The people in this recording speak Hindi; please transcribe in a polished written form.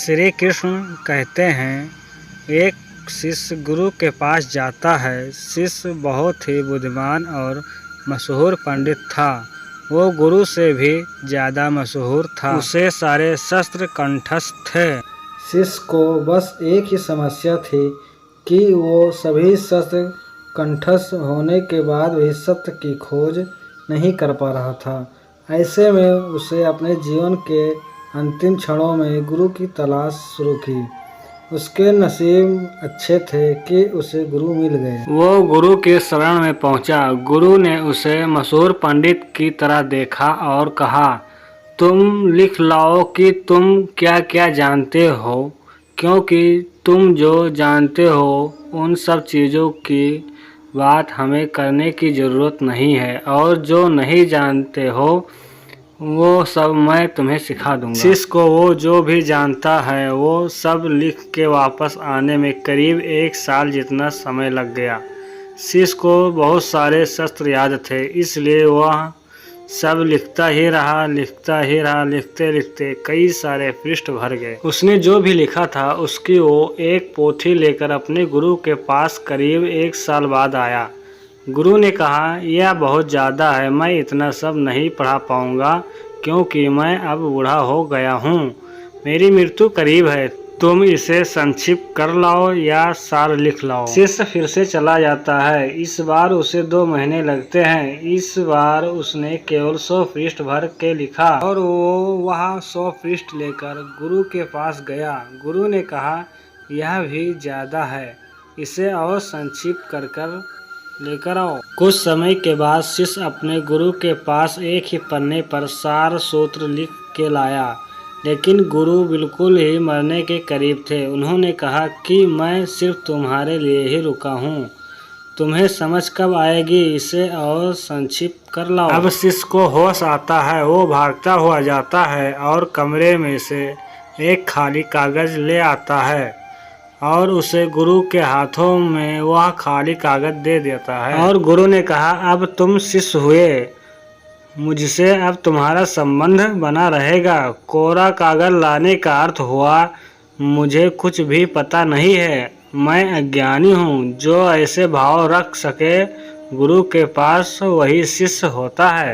श्री कृष्ण कहते हैं, एक शिष्य गुरु के पास जाता है। शिष्य बहुत ही बुद्धिमान और मशहूर पंडित था। वो गुरु से भी ज़्यादा मशहूर था। उसे सारे शस्त्र कंठस्थ थे। शिष्य को बस एक ही समस्या थी कि वो सभी शस्त्र कंठस्थ होने के बाद भी सत्य की खोज नहीं कर पा रहा था। ऐसे में उसे अपने जीवन के अंतिम क्षणों में गुरु की तलाश शुरू की। उसके नसीब अच्छे थे कि उसे गुरु मिल गए। वो गुरु के शरण में पहुंचा। गुरु ने उसे मशहूर पंडित की तरह देखा और कहा, तुम लिख लाओ कि तुम क्या क्या जानते हो, क्योंकि तुम जो जानते हो उन सब चीज़ों की बात हमें करने की ज़रूरत नहीं है, और जो नहीं जानते हो वो सब मैं तुम्हें सिखा दूंगा। शिष्य को वो जो भी जानता है वो सब लिख के वापस आने में करीब 1 साल जितना समय लग गया। शिष्य को बहुत सारे शस्त्र याद थे, इसलिए वह सब लिखता ही रहा। लिखते लिखते कई सारे पृष्ठ भर गए। उसने जो भी लिखा था उसकी वो एक पोथी लेकर अपने गुरु के पास करीब 1 साल बाद आया। गुरु ने कहा, यह बहुत ज़्यादा है, मैं इतना सब नहीं पढ़ा पाऊंगा क्योंकि मैं अब बूढ़ा हो गया हूँ। मेरी मृत्यु करीब है। तुम इसे संक्षिप्त कर लाओ या सार लिख लाओ। शिष्य फिर से चला जाता है। इस बार उसे 2 महीने लगते हैं। इस बार उसने केवल 100 पृष्ठ भर के लिखा और वो वहाँ 100 पृष्ठ लेकर गुरु के पास गया। गुरु ने कहा, यह भी ज़्यादा है, इसे और संक्षिप्त कर लेकर आओ। कुछ समय के बाद शिष्य अपने गुरु के पास एक ही पन्ने पर सार सूत्र लिख के लाया, लेकिन गुरु बिल्कुल ही मरने के करीब थे। उन्होंने कहा कि मैं सिर्फ तुम्हारे लिए ही रुका हूँ, तुम्हें समझ कब आएगी, इसे और संक्षिप्त कर लाओ। अब शिष्य को होश आता है। वो भागता हुआ जाता है और कमरे में से एक खाली कागज ले आता है और उसे गुरु के हाथों में वह खाली कागज दे देता है। और गुरु ने कहा, अब तुम शिष्य हुए, मुझसे अब तुम्हारा संबंध बना रहेगा। कोरा कागज लाने का अर्थ हुआ, मुझे कुछ भी पता नहीं है, मैं अज्ञानी हूँ। जो ऐसे भाव रख सके गुरु के पास वही शिष्य होता है।